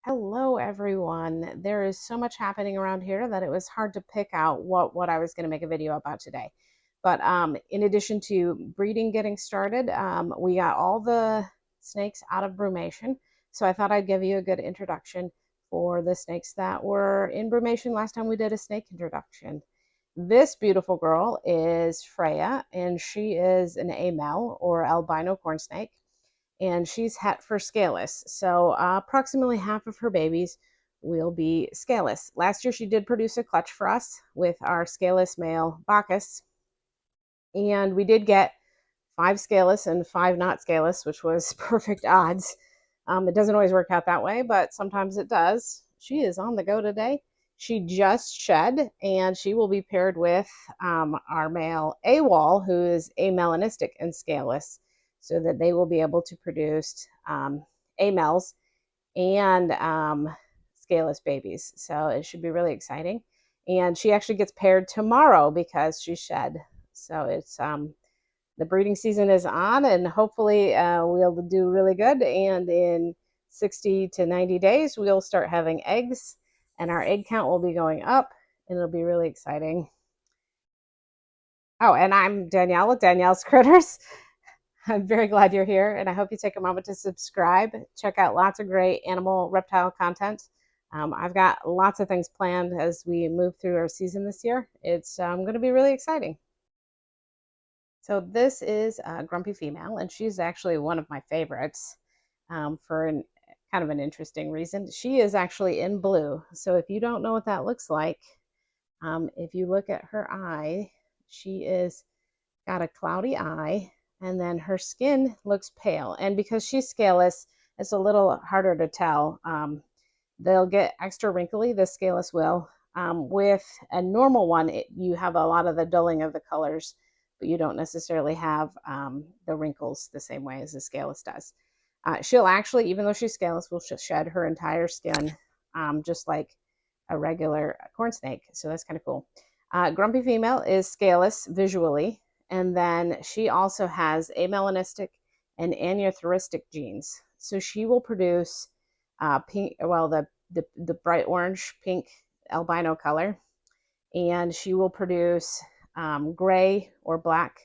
Hello, everyone. There is so much happening around here that it was hard to pick out what I was going to make a video about today. But in addition to breeding getting started, we got all the snakes out of brumation. So I thought I'd give you a good introduction for the snakes that were in brumation last time we did a snake introduction. This beautiful girl is Freya, and she is an amel or albino corn snake, and she's het for scaleless. So approximately half of her babies will be scaleless. Last year she did produce a clutch for us with our scaleless male Bacchus, and we did get 5 scaleless and 5 not scaleless, which was perfect odds. It doesn't always work out that way, but sometimes it does. She is on the go today. She just shed, and she will be paired with our male AWOL, who is amelanistic and scaleless, so that they will be able to produce amels and scaleless babies. So it should be really exciting. And she actually gets paired tomorrow because she shed. So it's the breeding season is on, and hopefully we'll do really good. And in 60 to 90 days, we'll start having eggs, and our egg count will be going up, and it'll be really exciting. Oh, and I'm Danielle with Danielle's Critters. I'm very glad you're here, and I hope you take a moment to subscribe. Check out lots of great animal reptile content. I've got lots of things planned as we move through our season this year. It's going to be really exciting. So this is a grumpy female, and she's actually one of my favorites for kind of an interesting reason. She is actually in blue. So if you don't know what that looks like, if you look at her eye, she is got a cloudy eye, and then her skin looks pale. And because she's scaleless, it's a little harder to tell. They'll get extra wrinkly, the scaleless will. With a normal one, you have a lot of the dulling of the colors, but you don't necessarily have the wrinkles the same way as the scaleless does. She'll actually, even though she's scaleless, will shed her entire skin, just like a regular corn snake. So that's kind of cool. Grumpy female is scaleless visually, and then she also has amelanistic and aneuphoristic genes. So she will produce pink, well, the bright orange pink albino color, and she will produce gray or black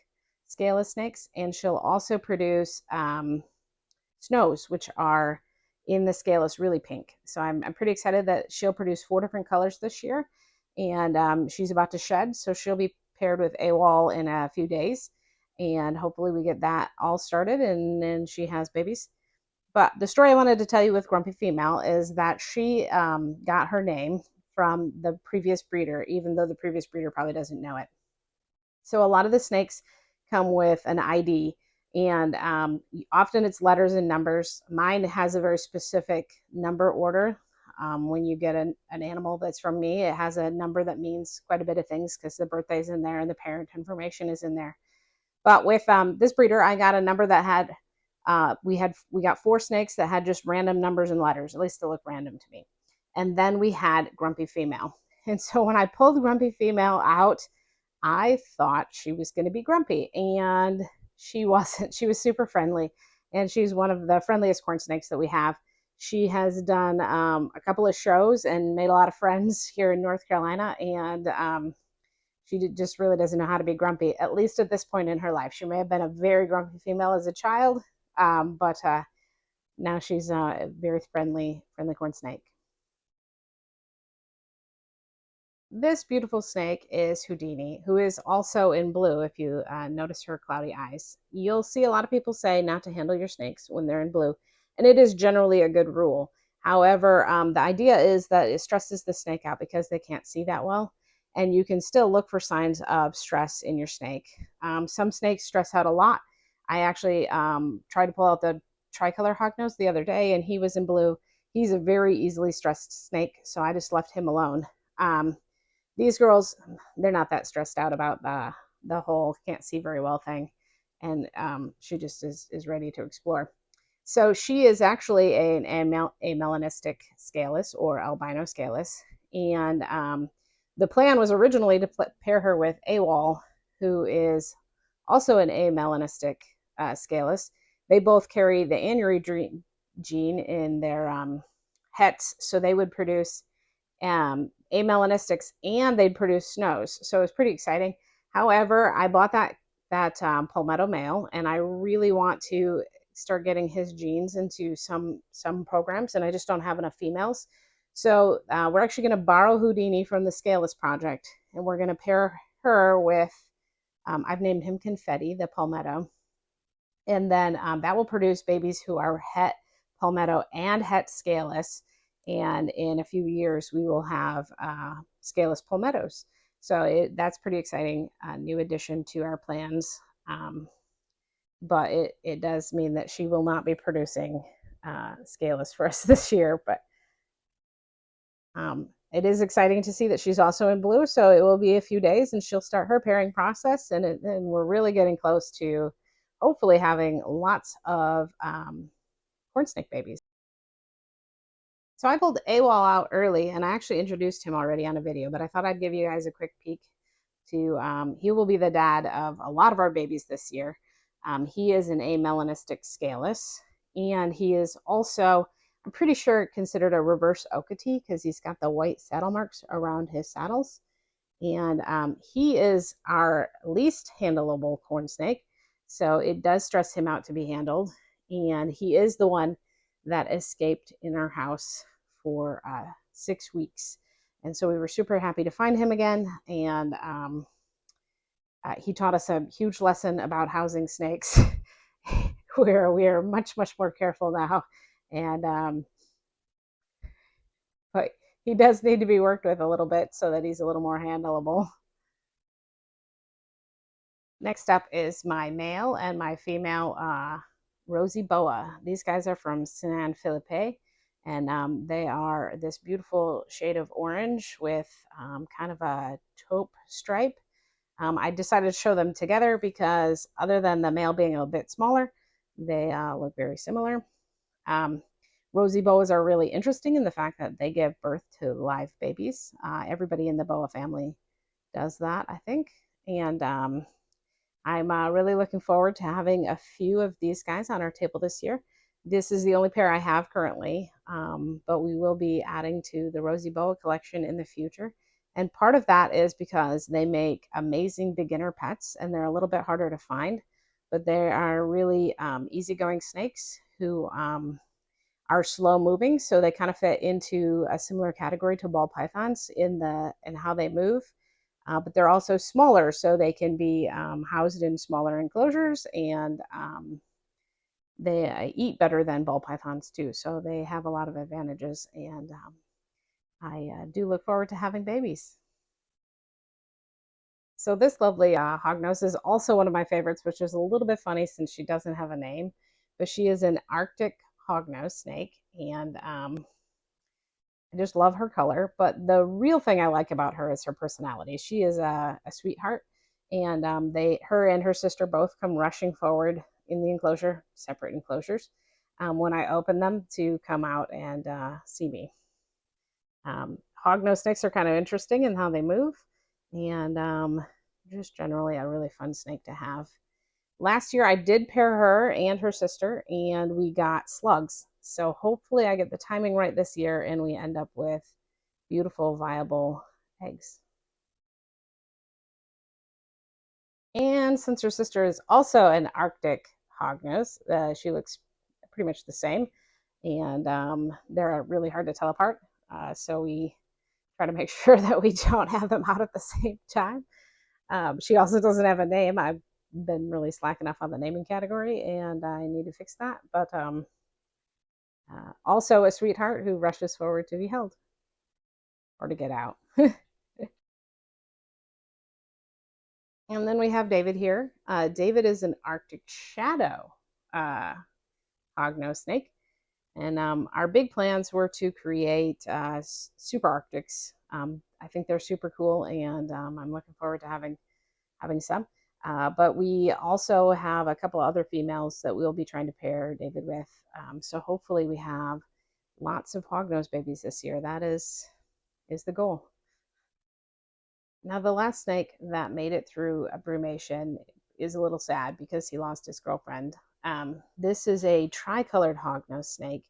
scaleless snakes, and she'll also produce snows, which are in the scaleless really pink. So I'm pretty excited that she'll produce 4 different colors this year, and she's about to shed, so she'll be paired with AWOL in a few days, and hopefully we get that all started, and then she has babies. But the story I wanted to tell you with Grumpy Female is that she got her name from the previous breeder, even though the previous breeder probably doesn't know it. So a lot of the snakes come with an ID, and often it's letters and numbers. Mine has a very specific number order. When you get an animal that's from me, it has a number that means quite a bit of things because the birthday's in there and the parent information is in there. But with this breeder, I got a number that had we got 4 snakes that had just random numbers and letters. At least they look random to me. And then we had Grumpy Female. And so when I pulled Grumpy Female out, I thought she was going to be grumpy, and she wasn't. She was super friendly, and she's one of the friendliest corn snakes that we have. She has done a couple of shows and made a lot of friends here in North Carolina, and she just really doesn't know how to be grumpy, at least at this point in her life. She may have been a very grumpy female as a child, but now she's a very friendly corn snake. This beautiful snake is Houdini, who is also in blue. If you notice her cloudy eyes, you'll see a lot of people say not to handle your snakes when they're in blue, and it is generally a good rule. However, the idea is that it stresses the snake out because they can't see that well, and you can still look for signs of stress in your snake. Some snakes stress out a lot. I actually tried to pull out the tricolor hognose the other day, and he was in blue. He's a very easily stressed snake, so I just left him alone. These girls, they're not that stressed out about the whole can't see very well thing, and she just is ready to explore. So she is actually a melanistic scaleless or albino scaleless, and the plan was originally to pair her with AWOL, who is also an amelanistic scaleless. They both carry the anery gene in their hets, so they would produce amelanistics, and they'd produce snows. So it was pretty exciting. However, I bought that palmetto male, and I really want to start getting his genes into some programs, and I just don't have enough females. So we're actually going to borrow Houdini from the Scaleless project, and we're going to pair her with, I've named him Confetti, the palmetto, and then that will produce babies who are het palmetto and het scaleless. And in a few years, we will have scaleless palmettos. So that's pretty exciting, new addition to our plans. But it does mean that she will not be producing scaleless for us this year. But it is exciting to see that she's also in blue. So it will be a few days and she'll start her pairing process. And we're really getting close to hopefully having lots of corn snake babies. So I pulled AWOL out early, and I actually introduced him already on a video, but I thought I'd give you guys a quick peek to, he will be the dad of a lot of our babies this year. He is an amelanistic scaleless, and he is also, I'm pretty sure, considered a reverse Okatee because he's got the white saddle marks around his saddles. And he is our least handleable corn snake, so it does stress him out to be handled. And he is the one that escaped in our house for 6 weeks. And so we were super happy to find him again. And he taught us a huge lesson about housing snakes, where we are much, much more careful now. And but he does need to be worked with a little bit so that he's a little more handleable. Next up is my male and my female Rosy Boa. These guys are from San Felipe, and they are this beautiful shade of orange with kind of a taupe stripe. I decided to show them together because other than the male being a bit smaller, they look very similar. Rosy boas are really interesting in the fact that they give birth to live babies. Everybody in the boa family does that, I think. And I'm really looking forward to having a few of these guys on our table this year. This is the only pair I have currently, but we will be adding to the Rosy Boa collection in the future. And part of that is because they make amazing beginner pets, and they're a little bit harder to find, but they are really easygoing snakes who are slow moving. So they kind of fit into a similar category to ball pythons in how they move. But they're also smaller, so they can be housed in smaller enclosures, and they eat better than ball pythons too. So they have a lot of advantages, and I do look forward to having babies. So this lovely hognose is also one of my favorites, which is a little bit funny since she doesn't have a name, but she is an Arctic hognose snake, and I just love her color. But the real thing I like about her is her personality. She is a sweetheart, and her and her sister both come rushing forward in the enclosure, separate enclosures, when I open them to come out and see me. Hognose snakes are kind of interesting in how they move, and just generally a really fun snake to have. Last year I did pair her and her sister, and we got slugs. So hopefully I get the timing right this year and we end up with beautiful, viable eggs. And since her sister is also an Arctic hognose, she looks pretty much the same, and they're really hard to tell apart. So we try to make sure that we don't have them out at the same time. She also doesn't have a name. I've been really slacking off on the naming category, and I need to fix that. But also a sweetheart who rushes forward to be held or to get out. And then we have David here. David is an Arctic shadow hognose snake. And our big plans were to create super Arctics. I think they're super cool, and I'm looking forward to having some. But we also have a couple other females that we'll be trying to pair David with. So hopefully we have lots of hognose babies this year. That is the goal. Now the last snake that made it through a brumation is a little sad because he lost his girlfriend. This is a tricolored hognose snake,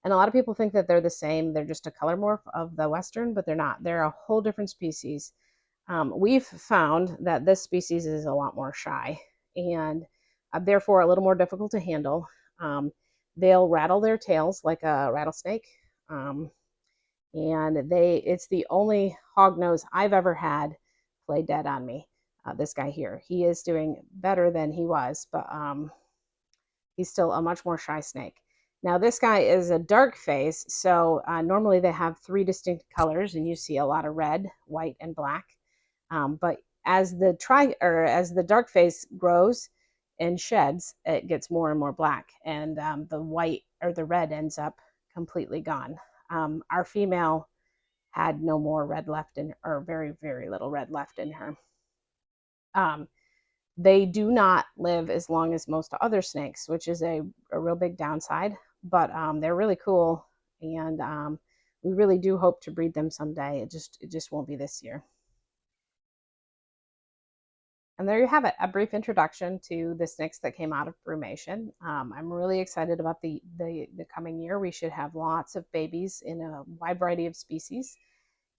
And a lot of people think that they're the same. They're just a color morph of the Western, but they're not. They're a whole different species. We've found that this species is a lot more shy and therefore a little more difficult to handle. Um, they'll rattle their tails like a rattlesnake. Um, and it's the only hog nose I've ever had play dead on me. This guy here, he is doing better than he was, but he's still a much more shy snake. Now this guy is a dark face, so normally they have three distinct colors, and you see a lot of red, white, and black. But as the dark face grows and sheds, it gets more and more black, and the white or the red ends up completely gone. Our female had no more red left in, or very, very little red left in her. Um, they do not live as long as most other snakes, which is a real big downside, but they're really cool, and we really do hope to breed them someday. It just won't be this year. And there you have it, a brief introduction to the snakes that came out of brumation. I'm really excited about the coming year. We should have lots of babies in a wide variety of species.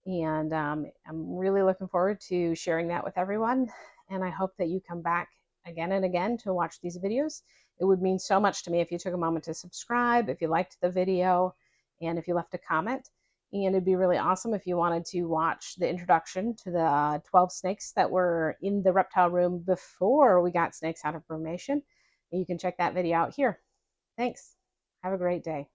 And I'm really looking forward to sharing that with everyone. And I hope that you come back again and again to watch these videos. It would mean so much to me if you took a moment to subscribe, if you liked the video, and if you left a comment. And it'd be really awesome if you wanted to watch the introduction to the 12 snakes that were in the reptile room before we got snakes out of brumation. And you can check that video out here. Thanks. Have a great day.